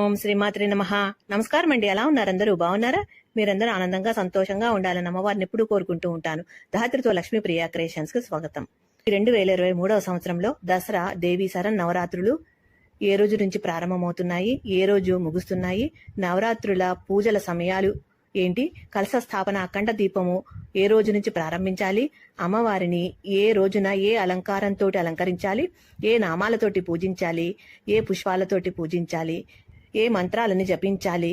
ఓం శ్రీమాత్రి నమః. నమస్కారం అండి. ఎలా ఉన్నారు? అందరూ బాగున్నారా? మీరందరూ ఆనందంగా సంతోషంగా ఉండాలని అమ్మవారిని ఎప్పుడూ కోరుకుంటూ ఉంటాను. ధాత్రితో లక్ష్మీ ప్రియా క్రియేషన్స్ కి స్వాగతం. 2023వ సంవత్సరంలో దసరా దేవి శరణ్ నవరాత్రులు ఏ రోజు నుంచి ప్రారంభమవుతున్నాయి, ఏ రోజు ముగుస్తున్నాయి, నవరాత్రుల పూజల సమయాలు ఏంటి, కలశ స్థాపన అఖండ దీపము ఏ రోజు నుంచి ప్రారంభించాలి, అమ్మవారిని ఏ రోజున ఏ అలంకారంతో అలంకరించాలి, ఏ నామాలతోటి పూజించాలి, ఏ పుష్పాలతోటి పూజించాలి, ఏ మంత్రాలని జపించాలి,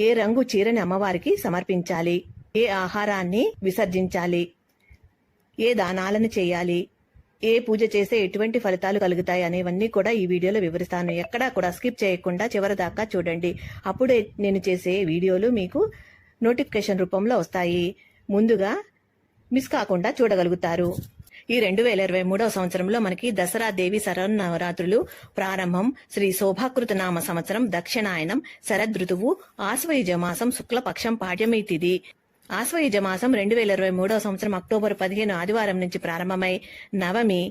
ఏ రంగు చీరని అమ్మవారికి సమర్పించాలి, ఏ ఆహారాన్ని విసర్జించాలి, ఏ దానాలను చేయాలి, ఏ పూజ చేస్తే ఎటువంటి ఫలితాలు కలుగుతాయి అనేవన్నీ కూడా ఈ వీడియోలో వివరిస్తాను. ఎక్కడా కూడా స్కిప్ చేయకుండా చివరి దాకా చూడండి. అప్పుడే నేను చేసే వీడియోలు మీకు నోటిఫికేషన్ రూపంలో వస్తాయి. ముందుగా మిస్ కాకుండా చూడగలుగుతారు. ఈ 2023వ సంవత్సరంలో మనకి దసరా దేవి శరణ్ నవరాత్రులు ప్రారంభం. శ్రీ శోభాకృత నామ సంవత్సరం, దక్షిణాయనం, శరదృతువు, ఆశ్వయుజ మాసం, శుక్లపక్షం, పాడ్యమి తిథి. ఆశ్వయుజ మాసం 2023వ సంవత్సరం అక్టోబర్ 15 ఆదివారం నుంచి ప్రారంభమై నవమి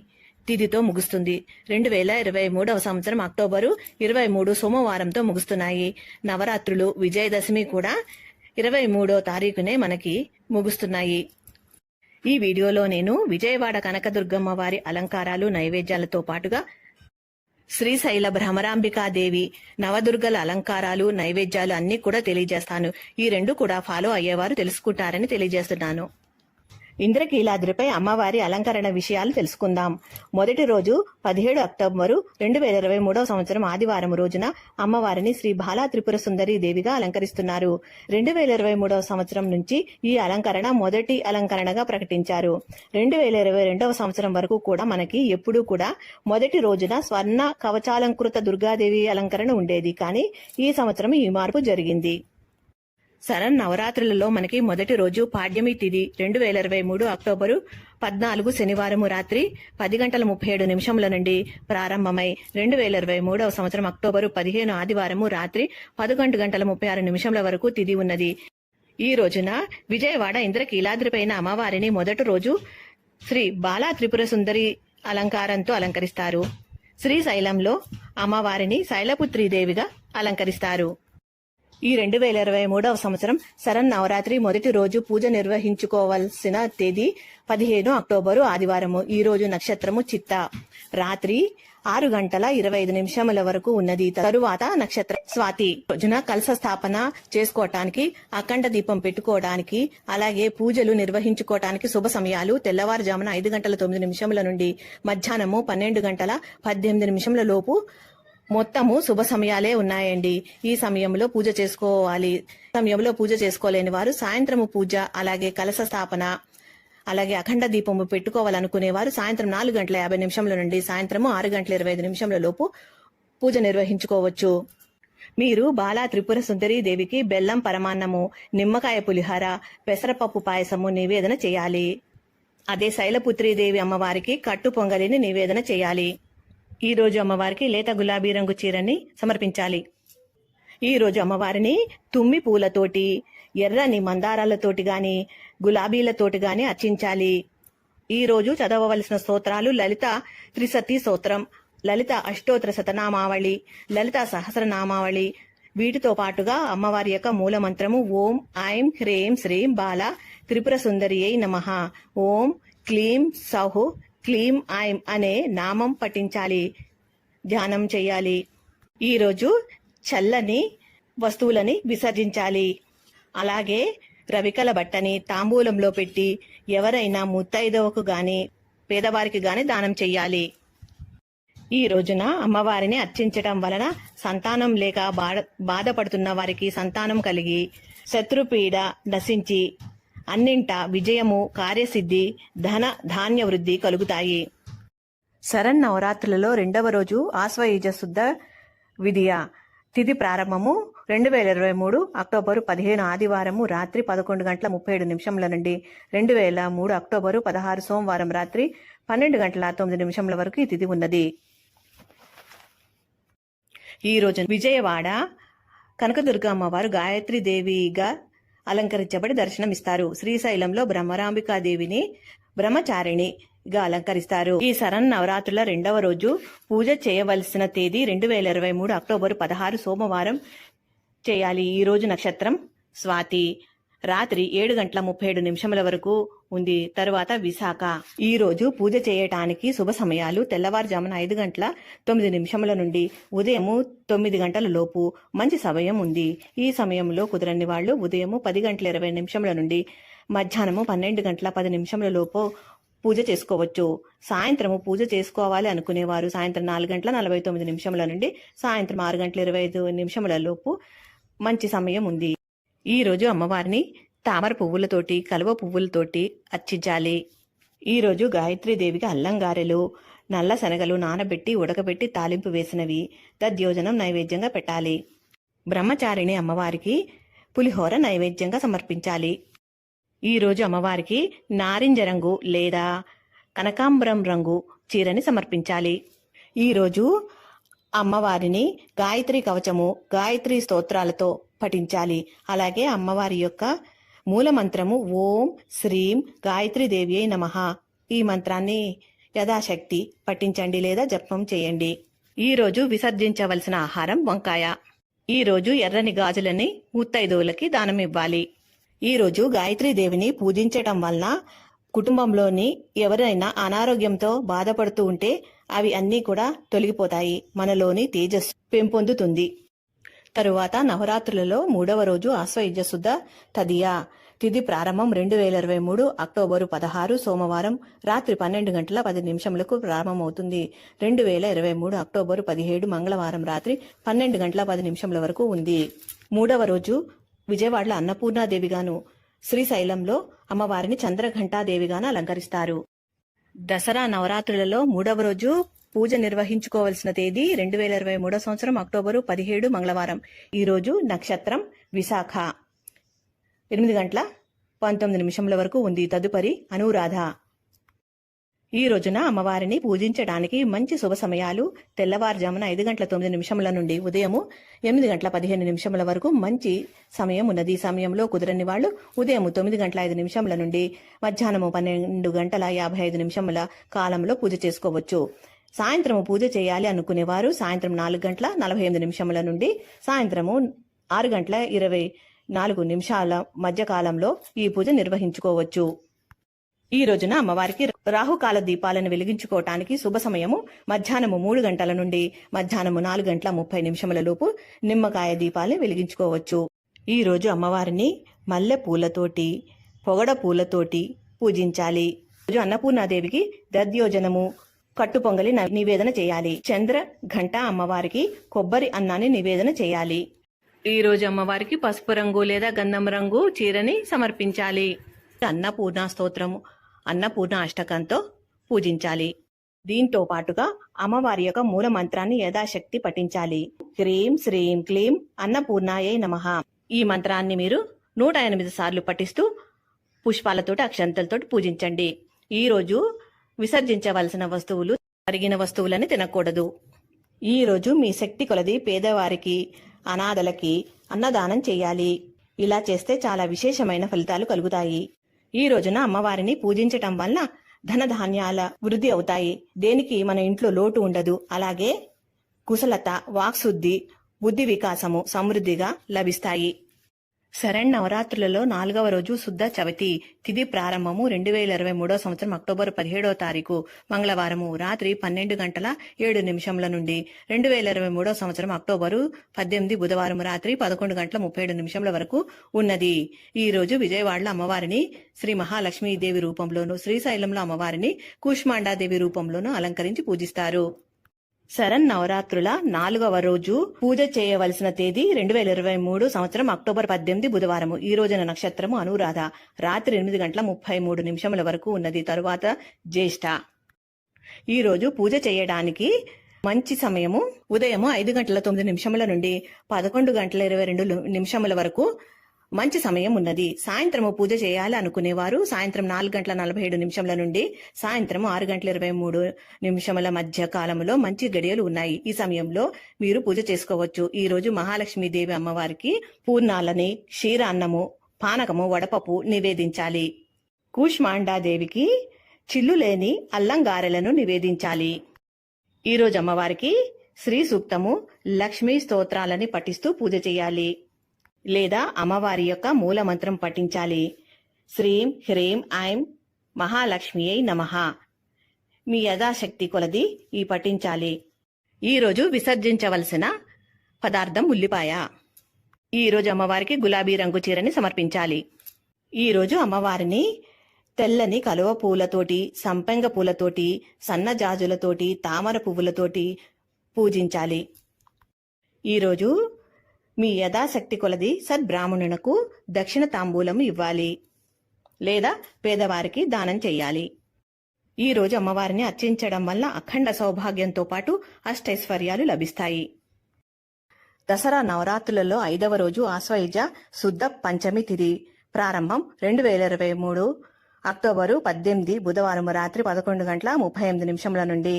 తిథితో ముగుస్తుంది. 2023వ సంవత్సరం అక్టోబరు 23 సోమవారంతో ముగుస్తున్నాయి. నవరాత్రులు విజయదశమి కూడా 23వ తారీఖునే మనకి ముగుస్తున్నాయి. ఈ వీడియోలో నేను విజయవాడ కనకదుర్గమ్మ వారి అలంకారాలు, నైవేద్యాలతో పాటుగా శ్రీశైల భ్రమరాంబికాదేవి నవదుర్గల అలంకారాలు, నైవేద్యాలు అన్ని కూడా తెలియజేస్తాను. ఈ రెండు కూడా ఫాలో అయ్యేవారు తెలుసుకుంటారని తెలియజేస్తున్నాను. ఇంద్రకీలాద్రిపై అమ్మవారి అలంకరణ విషయాలు తెలుసుకుందాం. మొదటి రోజు 17 అక్టోబరు 2023వ సంవత్సరం ఆదివారం రోజున అమ్మవారిని శ్రీ బాలా త్రిపుర సుందరి దేవిగా అలంకరిస్తున్నారు. 2023వ సంవత్సరం నుంచి ఈ అలంకరణ మొదటి అలంకరణగా ప్రకటించారు. 2022వ సంవత్సరం వరకు కూడా మనకి ఎప్పుడూ కూడా మొదటి రోజున స్వర్ణ కవచాలంకృత దుర్గాదేవి అలంకరణ ఉండేది. కానీ ఈ సంవత్సరం ఈ మార్పు జరిగింది. శరణ్ నవరాత్రులలో మనకి మొదటి రోజు పాడ్యమి తిథి 2023 అక్టోబరు 14 శనివారం రాత్రి 10:37 నుండి ప్రారంభమై 2023వ సంవత్సరం అక్టోబరు 15 ఆదివారం రాత్రి 11:36 వరకు తిథి ఉన్నది. ఈ రోజున విజయవాడ ఇంద్రకీలాద్రిపైన అమ్మవారిని మొదటి రోజు శ్రీ బాలా త్రిపుర సుందరి అలంకారంతో అలంకరిస్తారు. శ్రీశైలంలో అమ్మవారిని శైలపుత్రీదేవిగా అలంకరిస్తారు. ఈ 2023వ సంవత్సరం శరణ్ నవరాత్రి మొదటి రోజు పూజ నిర్వహించుకోవాల్సిన తేదీ 15 అక్టోబరు ఆదివారము. ఈ రోజు నక్షత్రము చిత్త. రాత్రి 6:25 వరకు ఉన్నది. తరువాత నక్షత్రం స్వాతి. రోజున కలశ స్థాపన చేసుకోవటానికి, అఖండ దీపం పెట్టుకోవడానికి, అలాగే పూజలు నిర్వహించుకోవటానికి శుభ సమయాలు తెల్లవారుజామున 5:09 నుండి మధ్యాహ్నము 12:18 లోపు మొత్తము శుభ సమయాలే ఉన్నాయండి. ఈ సమయంలో పూజ చేసుకోవాలి. సమయంలో పూజ చేసుకోలేని వారు సాయంత్రము పూజ, అలాగే కలశ స్థాపన, అలాగే అఖండ దీపము పెట్టుకోవాలనుకునేవారు సాయంత్రం 4:50 నుండి సాయంత్రము 6:25 లోపు పూజ నిర్వహించుకోవచ్చు. మీరు బాలా త్రిపుర సుందరి దేవికి బెల్లం పరమాన్నము, నిమ్మకాయ పులిహార, పెసరపప్పు పాయసము నివేదన చేయాలి. అదే శైలపుత్రీదేవి అమ్మవారికి కట్టు పొంగలిని నివేదన చేయాలి. ఈ రోజు అమ్మవారికి లేత గులాబీ రంగు చీరని సమర్పించాలి. ఈ రోజు అమ్మవారిని తుమ్మి పూలతోటి, ఎర్రని మందారాలతోటి గాని, గులాబీలతోటి గాని అర్చించాలి. ఈ రోజు చదవవలసిన స్తోత్రాలు లలిత త్రిశతి స్తోత్రం, లలిత అష్టోత్తర శతనామావళి, లలిత సహస్రనామావళి. వీటితో పాటుగా అమ్మవారి యొక్క మూల మంత్రము ఓం ఐం హ్రీం శ్రీం బాలా త్రిపుర సుందరియై నమః, ఓం క్లీం సౌహ్ క్లీం ఐం అనే నామం పఠించాలి, ధ్యానం చేయాలి. ఈరోజు చల్లని వస్తువులని విసర్జించాలి. అలాగే రవికల బట్టని తాంబూలంలో పెట్టి ఎవరైనా ముత్తైదవకు గాని పేదవారికి గాని దానం చెయ్యాలి. ఈ రోజున అమ్మవారిని అర్చించటం వలన సంతానం లేక బాధపడుతున్న వారికి సంతానం కలిగి, శత్రుపీడ నశించి అన్నింట విజయము, కార్యసిద్ధి, ధన ధాన్య వృద్ధి కలుగుతాయి. శరణ్ నవరాత్రులలో రెండవ రోజు ఆశ్వయుజ శుద్ధ విధియ తిథి ప్రారంభము. 2023 అక్టోబరు 15 ఆదివారము రాత్రి 11:37 నుండి 2003 అక్టోబరు 16 సోమవారం రాత్రి 12:09 వరకు ఈ తిథి ఉన్నది. ఈ రోజు విజయవాడ కనకదుర్గ అమ్మవారు గాయత్రి దేవిగా అలంకరించబడి దర్శనమిస్తారు. శ్రీశైలంలో బ్రహ్మరాంబికాదేవిని బ్రహ్మచారిణి గా అలంకరిస్తారు. ఈ శరన్నవరాత్రుల రెండవ రోజు పూజ చేయవలసిన తేదీ 2023 అక్టోబర్ 16 సోమవారం చేయాలి. ఈ రోజు నక్షత్రం స్వాతి. రాత్రి 7:37 వరకు ఉంది. తరువాత విశాఖ. ఈ రోజు పూజ చేయటానికి శుభ సమయాలు తెల్లవారుజామున 5:09 నుండి ఉదయం 9 లోపు మంచి సమయం ఉంది. ఈ సమయంలో కుదరని వాళ్ళు ఉదయం 10:20 నుండి మధ్యాహ్నం 12:10 లోపు పూజ చేసుకోవచ్చు. సాయంత్రము పూజ చేసుకోవాలి అనుకునేవారు సాయంత్రం 4:49 నుండి సాయంత్రం 6:25 లోపు మంచి సమయం ఉంది. ఈ రోజు అమ్మవారిని తామర పువ్వులతోటి కలువ పువ్వులతోటి అర్చించాలి. ఈ రోజు గాయత్రీదేవికి అల్లం గారెలు, నల్ల శనగలు నానబెట్టి ఉడకబెట్టి తాలింపు వేసినవి దధ్యోజనం నైవేద్యంగా పెట్టాలి. బ్రహ్మచారిణి అమ్మవారికి పులిహోర నైవేద్యంగా సమర్పించాలి. ఈ రోజు అమ్మవారికి నారింజ రంగు లేదా కనకాంబరం రంగు చీరని సమర్పించాలి. ఈ రోజు అమ్మవారిని గాయత్రి కవచము, గాయత్రి స్తోత్రాలతో పఠించాలి. అలాగే అమ్మవారి యొక్క మూల మంత్రము ఓం శ్రీం గాయత్రీదేవి నమః. ఈ మంత్రాన్ని యథాశక్తి పఠించండి లేదా జపం చేయండి. ఈ రోజు విసర్జించవలసిన ఆహారం వంకాయ. ఈ రోజు ఎర్రని గాజులని ముత్తైదువులకి దానం ఇవ్వాలి. ఈ రోజు గాయత్రీదేవిని పూజించటం వలన కుటుంబంలోని ఎవరైనా అనారోగ్యంతో బాధపడుతూ ఉంటే అవి అన్నీ కూడా తొలగిపోతాయి. మనలోని తేజస్సు పెంపొందుతుంది. తరువాత నవరాత్రులలో 3వ రోజు ఆశ్వయుజ శుద్ధ తదియ. తిథి ప్రారంభం 2023 అక్టోబరు 16 సోమవారం రాత్రి 12:10 ప్రారంభమవుతుంది. 2023 అక్టోబరు 17 మంగళవారం రాత్రి 12:10 వరకు ఉంది. 3వ రోజు విజయవాడలో అన్నపూర్ణాదేవిగాను, శ్రీశైలంలో అమ్మవారిని చంద్రఘంటాదేవిగాను అలంకరిస్తారు. దసరా నవరాత్రులలో 3వ రోజు పూజ నిర్వహించుకోవలసిన తేదీ 2023 సంవత్సరం అక్టోబరు 17 మంగళవారం. ఈ రోజు నక్షత్రం విశాఖ. 8:19 వరకు ఉంది. తదుపరి అనురాధ. ఈ రోజున అమ్మవారిని పూజించడానికి మంచి శుభ సమయాలు తెల్లవారుజామున 5:09 నుండి ఉదయం 8:15 వరకు మంచి సమయం ఉన్నది. ఈ సమయంలో కుదరని వాళ్ళు ఉదయం 9:05 నుండి మధ్యాహ్నం 12:55 కాలంలో పూజ చేసుకోవచ్చు. సాయంత్రం పూజ చేయాలి అనుకునేవారు సాయంత్రం 4:48 నుండి సాయంత్రము 6:24 మధ్య కాలంలో ఈ పూజ నిర్వహించుకోవచ్చు. ఈ రోజున అమ్మవారికి రాహుకాల దీపాలను వెలిగించుకోవటానికి శుభ సమయము మధ్యాహ్నము 3 గంటల నుండి మధ్యాహ్నము 4:30 లోపు నిమ్మకాయ దీపాలను వెలిగించుకోవచ్చు. ఈ రోజు అమ్మవారిని మల్లె పూలతోటి, పొగడ పూలతోటి పూజించాలి. రోజు అన్నపూర్ణాదేవికి దధ్యోజనము, కట్టు పొంగలి నివేదన చేయాలి. చంద్ర ఘంట అమ్మవారికి కొబ్బరి అన్నాన్ని నివేదన చేయాలి. ఈ రోజు అమ్మవారికి పసుపు రంగు లేదా గంధం రంగు చీరని సమర్పించాలి. అన్నపూర్ణ స్తోత్రము, అన్నపూర్ణ అష్టకంతో పూజించాలి. దీంతో పాటుగా అమ్మవారి యొక్క మూల మంత్రాన్ని యథాశక్తి పఠించాలి. హ్రీం శ్రీం క్లీం అన్నపూర్ణాయై నమః. ఈ మంత్రాన్ని మీరు 108 సార్లు పఠిస్తూ పుష్పాలతోటి అక్షంతలతోటి పూజించండి. ఈ రోజు విసర్జించవలసిన వస్తువులు, కరిగిన వస్తువులని తినకూడదు. ఈ రోజు మీ శక్తి కొలది పేదవారికి, అనాథలకి అన్నదానం చేయాలి. ఇలా చేస్తే చాలా విశేషమైన ఫలితాలు కలుగుతాయి. ఈ రోజున అమ్మవారిని పూజించటం వల్ల ధనధాన్యాల వృద్ధి అవుతాయి. దేనికి మన ఇంట్లో లోటు ఉండదు. అలాగే కుశలత, వాక్శుద్ధి, బుద్ధి వికాసము సమృద్ధిగా లభిస్తాయి. శరన్నవరాత్రులలో 4వ రోజు శుద్ధ చవితి. తిథి ప్రారంభము 2023 సంవత్సరం అక్టోబర్ 17 మంగళవారము రాత్రి 12:07 నుండి 2023 సంవత్సరం అక్టోబరు 18 బుధవారం రాత్రి 11:37 వరకు ఉన్నది. ఈ రోజు విజయవాడలో అమ్మవారిని శ్రీ మహాలక్ష్మీదేవి రూపంలోను, శ్రీశైలంలో అమ్మవారిని కూష్మాండాదేవి రూపంలోను అలంకరించి పూజిస్తారు. శరన్నవరాత్రుల 4వ రోజు పూజ చేయవలసిన తేదీ 2023 సంవత్సరం అక్టోబర్ 18 బుధవారము. ఈ రోజున నక్షత్రము అనురాధ. రాత్రి 8:33 వరకు ఉన్నది. తరువాత జ్యేష్ఠ. ఈ రోజు పూజ చేయడానికి మంచి సమయము ఉదయం 5:09 నుండి 11:22 వరకు మంచి సమయం ఉన్నది. సాయంత్రము పూజ చేయాలి అనుకునేవారు సాయంత్రం 4:47 నుండి సాయంత్రం 6:23 మధ్య కాలంలో మంచి గడియలు ఉన్నాయి. ఈ సమయంలో మీరు పూజ చేసుకోవచ్చు. ఈ రోజు మహాలక్ష్మీదేవి అమ్మవారికి పూర్ణాలని, క్షీరాన్నము, పానకము, వడపప్పు నివేదించాలి. కూష్మాండాదేవికి చిల్లు లేని అల్లం గారెలను నివేదించాలి. ఈరోజు అమ్మవారికి శ్రీ సూక్తము, లక్ష్మీ స్తోత్రాలని పఠిస్తూ పూజ చేయాలి. లేదా అమ్మవారి యొక్క మూల మంత్రం పఠించాలి. శ్రీం హ్రీం ఐం మహాలక్ష్మియై నమః. మీ యథాశక్తి కొలది ఈ పఠించాలి. ఈరోజు విసర్జించవలసిన పదార్థం ఉల్లిపాయ. ఈరోజు అమ్మవారికి గులాబీ రంగు చీరని సమర్పించాలి. ఈరోజు అమ్మవారిని తెల్లని కలువ పూలతోటి, సంపెంగ పూలతోటి, సన్నజాజులతోటి, తామర పువ్వులతోటి పూజించాలి. ఈరోజు మీ యథాశక్తి కొలది సద్బ్రాహ్మణునకు దక్షిణ తాంబూలం ఇవ్వాలి లేదా పేదవారికి దానం చెయ్యాలి. ఈరోజు అమ్మవారిని అర్చించడం వల్ల అఖండ సౌభాగ్యంతో పాటు అష్టైశ్వర్యాలు లభిస్తాయి. దసరా నవరాత్రులలో 5వ రోజు ఆశ్వయుజ శుద్ధ పంచమి తిథి ప్రారంభం 2023 అక్టోబరు 18 బుధవారం రాత్రి 11:38 నుండి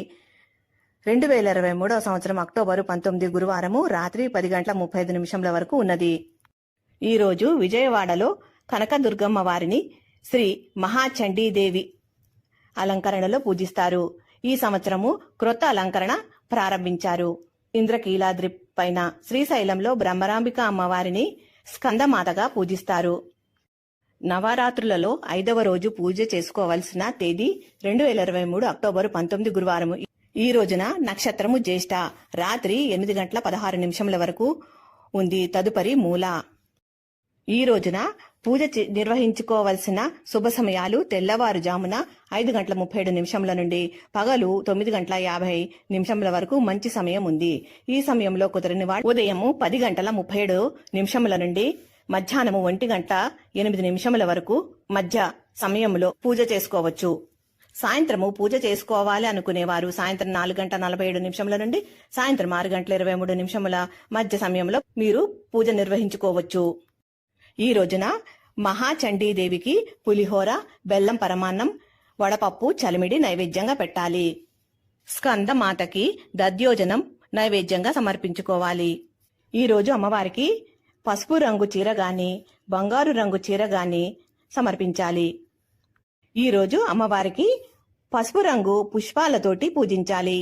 2023 సంవత్సరం అక్టోబరు 19 గురువారము రాత్రి 10:35 వరకు ఉన్నది. ఈరోజు విజయవాడలో కనకదుర్గమ్మ వారిని శ్రీ మహాచండీదేవి అలంకరణలో పూజిస్తారు. ఈ సంవత్సరము క్రొత్త అలంకరణ ప్రారంభించారు. ఇంద్రకీలాద్రి పైన శ్రీశైలంలో బ్రహ్మరాంబిక అమ్మవారిని స్కందమాతగా పూజిస్తారు. నవరాత్రులలో 5వ రోజు పూజ చేసుకోవలసిన తేదీ 2023 అక్టోబరు 19 గురువారం. ఈ రోజున నక్షత్రము జ్యేష్ఠ రాత్రి 8:16 వరకు ఉంది. తదుపరి మూల. ఈ రోజున పూజ నిర్వహించుకోవలసిన శుభ సమయాలు తెల్లవారుజామున 5:37 నుండి పగలు 9:50 వరకు మంచి సమయం ఉంది. ఈ సమయంలో కుదరని వాడు ఉదయం 10:37 నుండి మధ్యాహ్నము 1:08 వరకు మధ్య సమయంలో పూజ చేసుకోవచ్చు. సాయంత్రము పూజ చేసుకోవాలి అనుకునేవారు సాయంత్రం 4:47 నుండి సాయంత్రం 6:23 మధ్య సమయంలో మీరు పూజ నిర్వహించుకోవచ్చు. ఈ రోజున మహాచండీదేవికి పులిహోర, బెల్లం పరమాన్నం, వడపప్పు, చలిమిడి నైవేద్యంగా పెట్టాలి. స్కందమాతకి దధ్యోజనం నైవేద్యంగా సమర్పించుకోవాలి. ఈ రోజు అమ్మవారికి పసుపు రంగు చీర గాని, బంగారు రంగు చీర గాని సమర్పించాలి. ఈరోజు అమ్మవారికి పసుపు రంగు పుష్పాలతోటి పూజించాలి.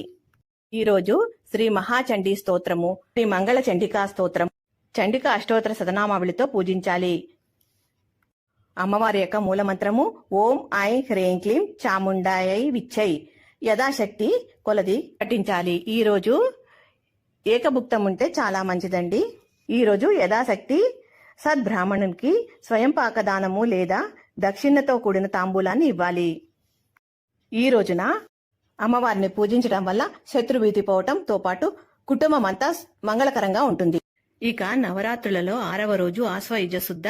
ఈరోజు శ్రీ మహాచండీ స్తోత్రము, శ్రీ మంగళ చండికా స్తోత్రం, చండికా అష్టోత్తర శతనామావళితో పూజించాలి. అమ్మవారి యొక్క మూలమంత్రము ఓం ఐ హ్రీం క్లీం చాముండాయై విచ్చై. యథాశక్తి కొలది పఠించాలి. ఈరోజు ఏకభుక్తం ఉంటే చాలా మంచిదండి. ఈరోజు యథాశక్తి సద్బ్రాహ్మణునికి స్వయం పాకదానము లేదా దక్షిణతో కూడిన తాంబూలాన్ని ఇవ్వాలి. ఈ రోజున అమ్మవారిని పూజించడం వల్ల శత్రుభీతి పోవటంతో పాటు కుటుంబం అంతా మంగళకరంగా ఉంటుంది. ఇక నవరాత్రులలో 6వ రోజు ఆశ్వయుజ శుద్ధ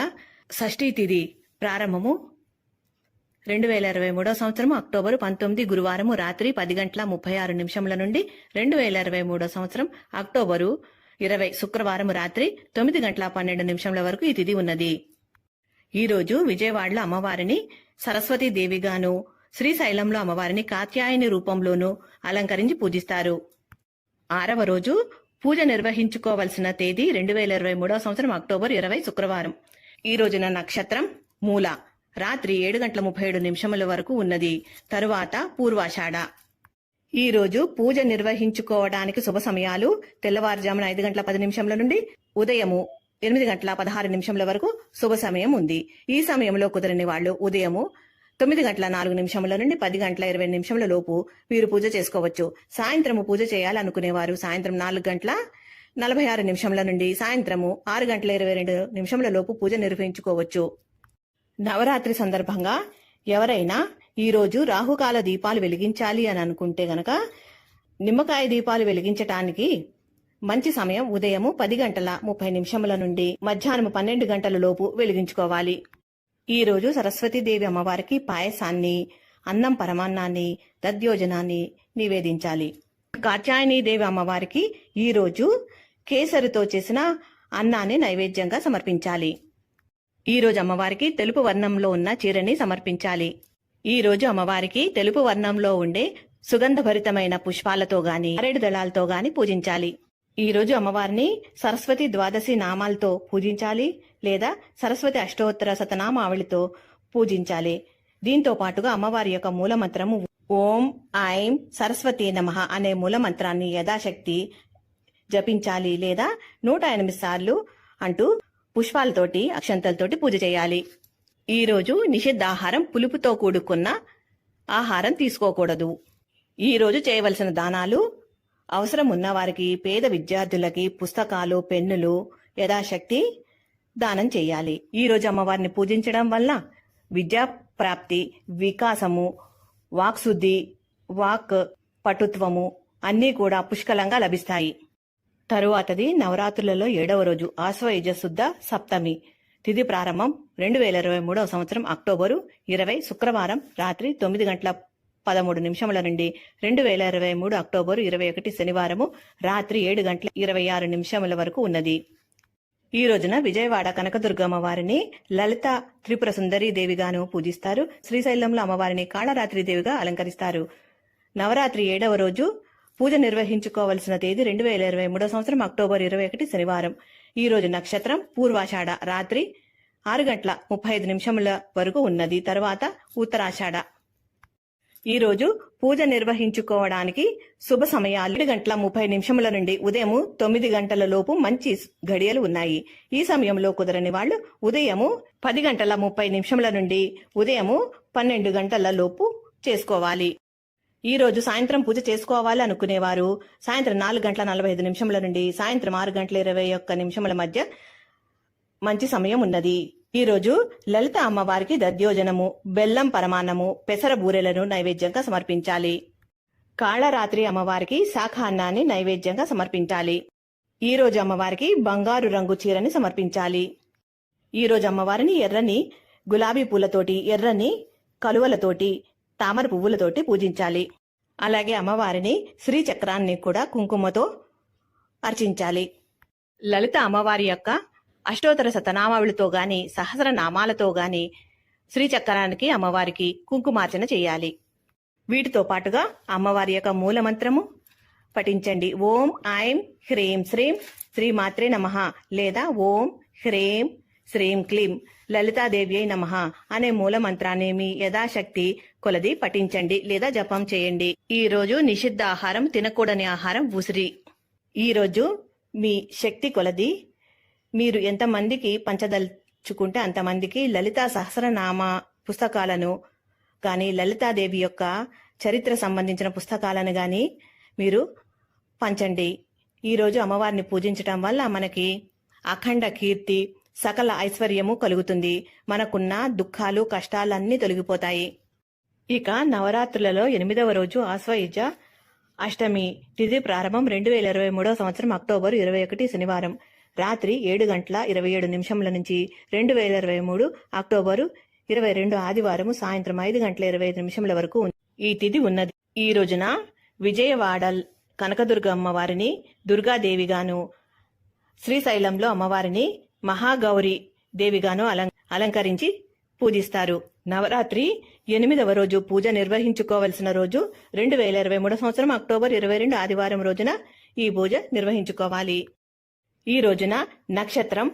షష్ఠీ తిథి ప్రారంభము 2023 సంవత్సరం అక్టోబరు 19 గురువారము రాత్రి 10:36 నుండి 2023 సంవత్సరం అక్టోబరు 20 శుక్రవారం రాత్రి 9:12 వరకు ఈ తిథి ఉన్నది. ఈ రోజు విజయవాడలో అమ్మవారిని సరస్వతీ దేవిగాను, శ్రీశైలంలో అమ్మవారిని కాత్యాయని రూపంలోనూ అలంకరించి పూజిస్తారు. 6వ రోజు పూజ నిర్వహించుకోవలసిన తేదీ 2023 సంవత్సరం అక్టోబర్ 20 శుక్రవారం. ఈ రోజున నక్షత్రం మూల రాత్రి 7:37 వరకు ఉన్నది. తరువాత పూర్వాషాఢ. ఈ రోజు పూజ నిర్వహించుకోవడానికి శుభ సమయాలు తెల్లవారుజామున 5:10 నుండి ఉదయము 8:16 వరకు శుభ సమయం ఉంది. ఈ సమయంలో కుదరని వాళ్ళు ఉదయము 9:04 నుండి 10:20 లోపు మీరు పూజ చేసుకోవచ్చు. సాయంత్రము పూజ చేయాలనుకునేవారు సాయంత్రం 4:46 నుండి సాయంత్రము 6:22 లోపు పూజ నిర్వహించుకోవచ్చు. నవరాత్రి సందర్భంగా ఎవరైనా ఈ రోజు రాహుకాల దీపాలు వెలిగించాలి అని అనుకుంటే గనక నిమ్మకాయ దీపాలు వెలిగించటానికి మంచి సమయం ఉదయం 10:30 నుండి మధ్యాహ్నం 12 లోపు వెలిగించుకోవాలి. ఈ రోజు సరస్వతీదేవి అమ్మవారికి పాయసాన్ని, అన్నం పరమాన్నాన్ని, దధ్యోజనాన్ని నివేదించాలి. కాత్యాయనీదేవి అమ్మవారికి ఈ రోజు కేసరితో చేసిన అన్నాన్ని నైవేద్యంగా సమర్పించాలి. ఈ రోజు అమ్మవారికి తెలుపు వర్ణంలో ఉన్న చీరని సమర్పించాలి. ఈ రోజు అమ్మవారికి తెలుపు వర్ణంలో ఉండే సుగంధభరితమైన పుష్పాలతో గాని, అరేడు దళాలతో గాని పూజించాలి. ఈ రోజు అమ్మవారిని సరస్వతి ద్వాదశి నామాలతో పూజించాలి లేదా సరస్వతి అష్టోత్తర శతనామావళితో పూజించాలి. దీంతో పాటుగా అమ్మవారి యొక్క మూల మంత్రము ఓం ఐం సరస్వతి నమః అనే మూల మంత్రాన్ని యథాశక్తి జపించాలి లేదా 108 సార్లు అంటూ పుష్పాలతోటి అక్షంతలతోటి పూజ చేయాలి. ఈ రోజు నిషిద్ధాహారం పులుపుతో కూడుకున్న ఆహారం తీసుకోకూడదు. ఈ రోజు చేయవలసిన దానాలు అవసరం ఉన్నవారికి, పేద విద్యార్థులకి పుస్తకాలు, పెన్నులు యథాశక్తి దానం చేయాలి. ఈ రోజు అమ్మవారిని పూజించడం వల్ల విద్యా ప్రాప్తి, వికాసము, వాక్శుద్ధి, వాక్ పటుత్వము అన్నీ కూడా పుష్కలంగా లభిస్తాయి. తరువాతది నవరాత్రులలో 7వ రోజు ఆశ్వయుజ శుద్ధ సప్తమి. తిథి ప్రారంభం 2023వ సంవత్సరం అక్టోబరు 20 శుక్రవారం రాత్రి 9:13 నుండి 2023 అక్టోబరు 21 శనివారము రాత్రి 7:26 వరకు ఉన్నది. ఈ రోజున విజయవాడ కనకదుర్గమ్మ వారిని లలిత త్రిపుర సుందరీ దేవిగాను పూజిస్తారు. శ్రీశైలంలో అమ్మవారిని కాళరాత్రి దేవిగా అలంకరిస్తారు. నవరాత్రి 7వ రోజు పూజ నిర్వహించుకోవలసిన తేదీ 2023 సంవత్సరం అక్టోబర్ 21 శనివారం. ఈ రోజు నక్షత్రం పూర్వాషాఢ రాత్రి 6:35 వరకు ఉన్నది. తర్వాత ఉత్తరాషాఢ. ఈ రోజు పూజ నిర్వహించుకోవడానికి శుభ సమయాలు 7:30 నుండి ఉదయం 9 గంటల లోపు మంచి గడియలు ఉన్నాయి. ఈ సమయంలో కుదరని వాళ్ళు ఉదయం 10:30 నుండి ఉదయం 12 గంటల లోపు చేసుకోవాలి. ఈ రోజు సాయంత్రం పూజ చేసుకోవాలి అనుకునేవారు సాయంత్రం 4:45 నుండి సాయంత్రం 6:21 మధ్య మంచి సమయం ఉన్నది. ఈ రోజు లలిత అమ్మవారికి దధ్యోజనము, బెల్లం పరమాన్నము, పెసర బూరెలను నైవేద్యంగా సమర్పించాలి. కాళరాత్రి అమ్మవారికి శాఖాన్నాన్ని నైవేద్యంగా సమర్పించాలి. ఈ రోజు అమ్మవారికి బంగారు రంగు చీరని సమర్పించాలి. ఈ రోజు అమ్మవారిని ఎర్రని గులాబీ పూలతోటి, ఎర్రని కలువలతోటి, తామర పువ్వులతోటి పూజించాలి. అలాగే అమ్మవారిని శ్రీచక్రాన్ని కూడా కుంకుమతో అర్చించాలి. లలిత అమ్మవారి యొక్క అష్టోత్తర శతనామావళితో గాని, సహస్రనామాలతో గాని శ్రీచక్రానికి అమ్మవారికి కుంకుమార్చన చేయాలి. వీటితో పాటుగా అమ్మవారి యొక్క మూల మంత్రము పఠించండి. ఓం ఐం హ్రీం శ్రీం శ్రీమాత్రే నమః లేదా ఓం హ్రీం శ్రీం క్లీం లలితాదేవి నమః అనే మూల మంత్రాన్ని మీ యథాశక్తి కొలది పఠించండి లేదా జపం చేయండి. ఈ రోజు నిషిద్ధ ఆహారం, తినకూడని ఆహారం ఉసిరి. ఈ రోజు మీ శక్తి కొలది మీరు ఎంతమందికి పంచదలుచుకుంటే అంతమందికి లలితా సహస్రనామ పుస్తకాలను కానీ, లలితాదేవి యొక్క చరిత్ర సంబంధించిన పుస్తకాలను గాని మీరు పంచండి. ఈ రోజు అమ్మవారిని పూజించటం వల్ల మనకి అఖండ కీర్తి, సకల ఐశ్వర్యము కలుగుతుంది. మనకున్న దుఃఖాలు, కష్టాలన్నీ తొలగిపోతాయి. ఇక నవరాత్రులలో 8వ రోజు ఆశ్వయుజ అష్టమి. తిథి ప్రారంభం 2023 సంవత్సరం అక్టోబర్ 21 శనివారం రాత్రి 7:27 నుంచి 2023 అక్టోబరు 22 ఆదివారం సాయంత్రం 5:25 వరకు ఈ తిథి ఉన్నది. ఈ రోజున విజయవాడ కనకదుర్గ అమ్మవారిని దుర్గాదేవిగాను, శ్రీశైలంలో అమ్మవారిని మహాగౌరి దేవిగాను అలంకరించి పూజిస్తారు. నవరాత్రి 8వ రోజు పూజ నిర్వహించుకోవలసిన రోజు 2023 సంవత్సరం అక్టోబర్ 22 ఆదివారం రోజున ఈ పూజ నిర్వహించుకోవాలి. ఈ రోజున నక్షత్రం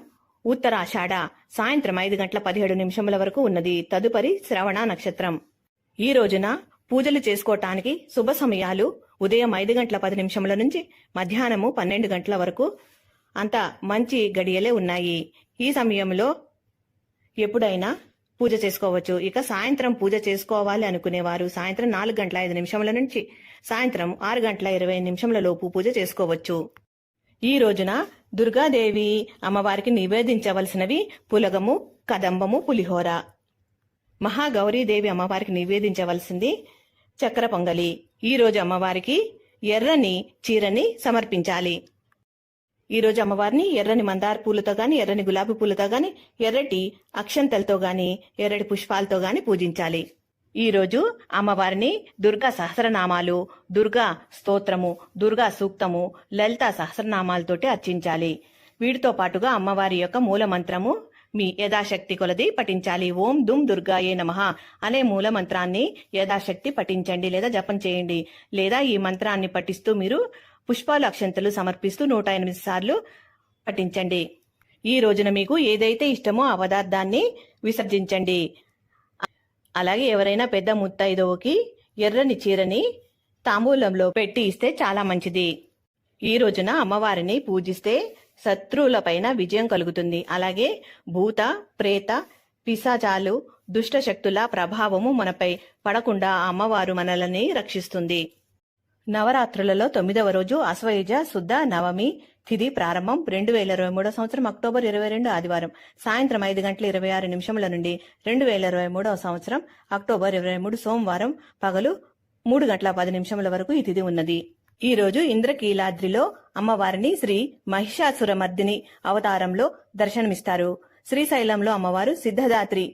ఉత్తరాషాఢ సాయంత్రం 5:17 వరకు ఉన్నది. తదుపరి శ్రవణ నక్షత్రం. ఈ రోజున పూజలు చేసుకోవటానికి శుభ సమయాలు ఉదయం 5:10 నుంచి మధ్యాహ్నము 12 గంటల వరకు అంత మంచి గడియలే ఉన్నాయి. ఈ సమయంలో ఎప్పుడైనా పూజ చేసుకోవచ్చు. ఇక సాయంత్రం పూజ చేసుకోవాలి అనుకునేవారు సాయంత్రం 4:05 నుంచి సాయంత్రం 6:20 లోపు పూజ చేసుకోవచ్చు. ఈ రోజున దుర్గాదేవి అమ్మవారికి నివేదించవలసినవి పులగము, కదంబము, పులిహోర. మహాగౌరీదేవి అమ్మవారికి నివేదించవలసింది చక్కెర పొంగలి. ఈ రోజు అమ్మవారికి ఎర్రని చీరని సమర్పించాలి. ఈ రోజు అమ్మవారిని ఎర్రని మందార పూలతో గాని, ఎర్రని గులాబీ పూలతో గాని, ఎర్రటి అక్షంతలతో గాని, ఎర్రటి పుష్పాలతో గాని పూజించాలి. ఈ రోజు అమ్మవారిని దుర్గా సహస్రనామాలు, దుర్గా స్తోత్రము, దుర్గా సూక్తము, లలితా సహస్రనామాలతోటి అర్చించాలి. వీటితో పాటుగా అమ్మవారి యొక్క మూల మంత్రము మీ యథాశక్తి కొలది పఠించాలి. ఓం దుమ్ దుర్గాయే నమః అనే మూల మంత్రాన్ని యథాశక్తి పఠించండి లేదా జపం చేయండి. లేదా ఈ మంత్రాన్ని పఠిస్తూ మీరు పుష్పాలు, అక్షంతలు సమర్పిస్తూ 108 సార్లు పఠించండి. ఈ రోజున మీకు ఏదైతే ఇష్టమో ఆ పదార్థాన్ని విసర్జించండి. అలాగే ఎవరైనా పెద్ద ముత్తైదువుకి ఎర్రని చీరని తాంబూలంలో పెట్టి ఇస్తే చాలా మంచిది. ఈ రోజున అమ్మవారిని పూజిస్తే శత్రువులపైన విజయం కలుగుతుంది. అలాగే భూత ప్రేత పిశాచాలు దుష్ట శక్తుల ప్రభావము మనపై పడకుండా ఆ అమ్మవారు మనల్ని రక్షిస్తుంది. నవరాత్రులలో 9వ రోజు ఆశ్వయుజ శుద్ధ నవమి తిథి ప్రారంభం. 2023 సంవత్సరం అక్టోబర్ 22 ఆదివారం సాయంత్రం 5:26 నుండి 2023 సంవత్సరం అక్టోబర్ 23 సోమవారం పగలు 3:10 వరకు ఈ తిథి ఉన్నది. ఈ రోజు ఇంద్రకీలాద్రిలో అమ్మవారిని శ్రీ మహిషాసురమర్దిని అవతారంలో దర్శనమిస్తారు. శ్రీశైలంలో అమ్మవారు సిద్ధదాత్రి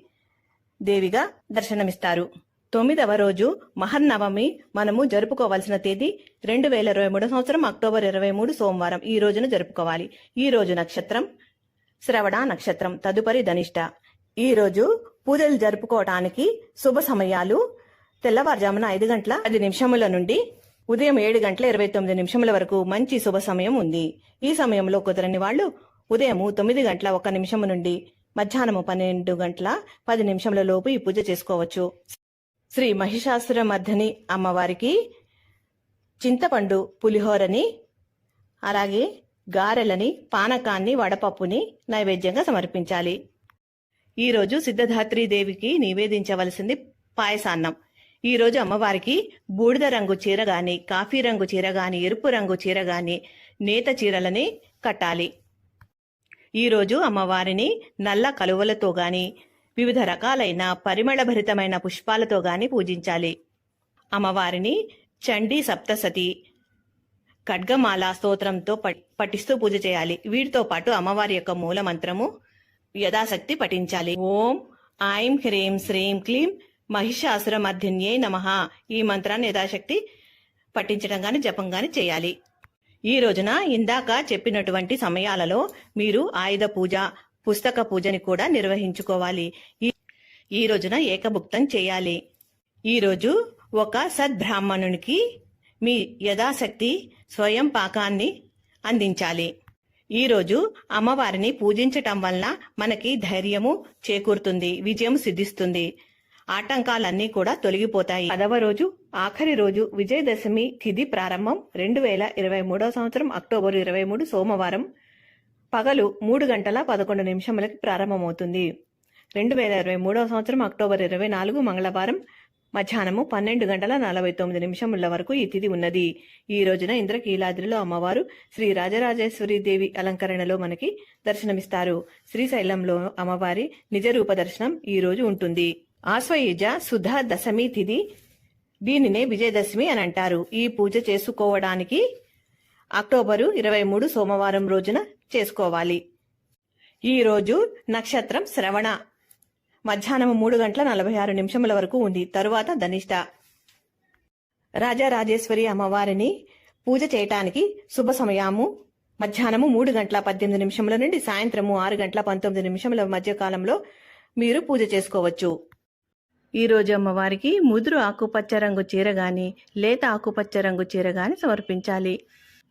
దేవిగా దర్శనమిస్తారు. 9వ రోజు మహర్నవమి మనము జరుపుకోవాల్సిన తేదీ 2023 సంవత్సరం అక్టోబర్ 23 సోమవారం ఈ రోజున జరుపుకోవాలి. ఈ రోజు నక్షత్రం శ్రవణ నక్షత్రం, తదుపరి ధనిష్ట. ఈ రోజు పూజలు జరుపుకోవటానికి శుభ సమయాలు తెల్లవారుజామున 5:10 నుండి ఉదయం 7:29 వరకు మంచి శుభ సమయం ఉంది. ఈ సమయంలో కుదరని వాళ్ళు ఉదయం 9:01 నుండి మధ్యాహ్నం 12:10 లోపు ఈ పూజ చేసుకోవచ్చు. శ్రీ మహిషాసురమర్దిని అమ్మవారికి చింతపండు పులిహోరని, అలాగే గారెలని, పానకాన్ని, వడపప్పుని నైవేద్యంగా సమర్పించాలి. ఈరోజు సిద్ధదాత్రి దేవికి నివేదించవలసింది పాయసాన్నం. ఈ రోజు అమ్మవారికి బూడిద రంగు చీర గాని, కాఫీ రంగు చీర గాని, ఎరుపు రంగు చీర గాని, నేత చీరలని కట్టాలి. ఈ రోజు అమ్మవారిని నల్ల కలువలతో గాని, వివిధ రకాలైన పరిమళభరితమైన పుష్పాలతో గాని పూజించాలి. అమ్మవారిని చండీ సప్తసతి ఖడ్గమాల స్తోత్రంతో పఠిస్తూ పూజ చేయాలి. వీటితో పాటు అమ్మవారి యొక్క మూల మంత్రము యథాశక్తి పఠించాలి. ఓం ఐం హ్రీం శ్రీం క్లీం మహిషాసురమర్దిన్యే నమః. ఈ మంత్రాన్ని యథాశక్తి పఠించడం గాని జపం గాని చేయాలి. ఈ రోజున ఇందాక చెప్పినటువంటి సమయాలలో మీరు ఆయుధ పూజ, పుస్తక పూజని కూడా నిర్వహించుకోవాలి. ఈ రోజున ఏకభుక్తం చేయాలి. ఈ రోజు ఒక సద్బ్రాహ్మణునికి మీ యథాశక్తి స్వయం పాకాన్ని అందించాలి. ఈ రోజు అమ్మవారిని పూజించటం వలన మనకి ధైర్యము చేకూరుతుంది, విజయం సిద్ధిస్తుంది, ఆటంకాలన్నీ కూడా తొలగిపోతాయి. 10వ రోజు ఆఖరి రోజు విజయదశమి తిథి ప్రారంభం. 2023 సంవత్సరం అక్టోబర్ 23 సోమవారం పగలు 3:11 ప్రారంభమవుతుంది. 2023 సంవత్సరం అక్టోబర్ 24 మంగళవారం మధ్యాహ్నము 12:49 వరకు ఈ తిథి ఉన్నది. ఈ రోజున ఇంద్రకీలాద్రిలో అమ్మవారు శ్రీ రాజరాజేశ్వరి దేవి అలంకరణలో మనకి దర్శనమిస్తారు. శ్రీశైలంలో అమ్మవారి నిజరూప దర్శనం ఈ రోజు ఉంటుంది. ఆశ్వయుజ శుద్ధ దశమి తిథి, దీనినే విజయదశమి అని అంటారు. ఈ పూజ చేసుకోవడానికి అక్టోబరు 23 సోమవారం రోజున చేసుకోవాలి. ఈ రోజు నక్షత్రం శ్రవణ, మధ్యాహ్నం 3:46 వరకు ఉంది. తరువాత ధనిష్ట. రాజరాజేశ్వరి అమ్మవారిని పూజ చేయటానికి శుభ సమయము మధ్యాహ్నము 3:18 నుండి సాయంత్రము 6:19 మధ్య కాలంలో మీరు పూజ చేసుకోవచ్చు. ఈ రోజు అమ్మవారికి ముదురు ఆకుపచ్చ రంగు చీర గాని, లేత ఆకుపచ్చ రంగు చీర గాని సమర్పించాలి.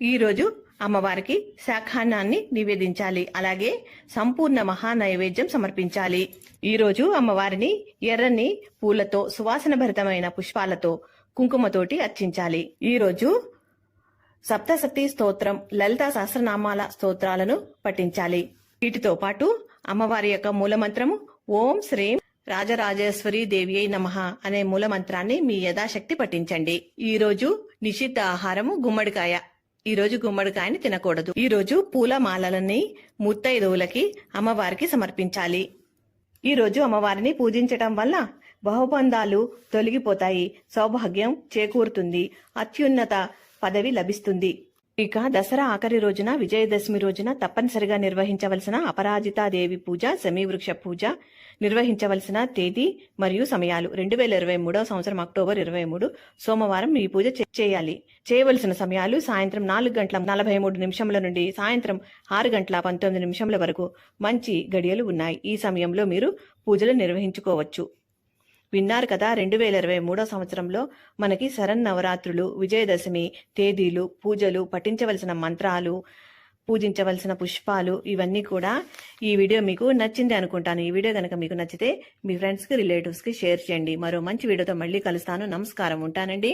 ఈ రోజు అమ్మవారికి శాఖాన్నాన్ని నివేదించాలి. అలాగే సంపూర్ణ మహా నైవేద్యం సమర్పించాలి. ఈ రోజు అమ్మవారిని ఎర్రని పూలతో, సువాసన భరితమైన పుష్పాలతో, కుంకుమతోటి అర్చించాలి. ఈ రోజు సప్తశతి స్తోత్రం, లలితా సహస్రనామాల స్తోత్రాలను పఠించాలి. వీటితో పాటు అమ్మవారి యొక్క మూలమంత్రము ఓం శ్రీం రాజరాజేశ్వరి దేవియై నమః అనే మూలమంత్రాన్ని మీ యథాశక్తి పఠించండి. ఈ రోజు నిషిద్ధ ఆహారము గుమ్మడికాయ. ఈ రోజు గుమ్మడికాయని తినకూడదు. ఈ రోజు పూల మాలలని ముత్తైదువులకి అమ్మవారికి సమర్పించాలి. ఈ రోజు అమ్మవారిని పూజించటం వల్ల బహుబంధాలు తొలగిపోతాయి, సౌభాగ్యం చేకూరుతుంది, అత్యున్నత పదవి లభిస్తుంది. ఇక దసరా ఆఖరి రోజున విజయదశమి రోజున తప్పనిసరిగా నిర్వహించవలసిన అపరాజితాదేవి పూజ, శమీవృక్ష పూజ నిర్వహించవలసిన తేదీ మరియు సమయాలు 2023 సంవత్సరం అక్టోబర్ 23 సోమవారం ఈ పూజ చేయాలి. చేయవలసిన సమయాలు సాయంత్రం 4:43 నుండి సాయంత్రం 6:19 వరకు మంచి గడియలు ఉన్నాయి. ఈ సమయంలో మీరు పూజలు నిర్వహించుకోవచ్చు. విన్నారు కదా, 2023 సంవత్సరంలో మనకి శరన్నవరాత్రులు, విజయదశమి తేదీలు, పూజలు, పఠించవలసిన మంత్రాలు, పూజించవలసిన పుష్పాలు ఇవన్నీ కూడా ఈ వీడియో మీకు నచ్చింది అనుకుంటాను. ఈ వీడియో కనుక మీకు నచ్చితే మీ ఫ్రెండ్స్కి రిలేటివ్స్కి షేర్ చేయండి. మరో మంచి వీడియోతో మళ్ళీ కలుస్తాను. నమస్కారం, ఉంటానండి.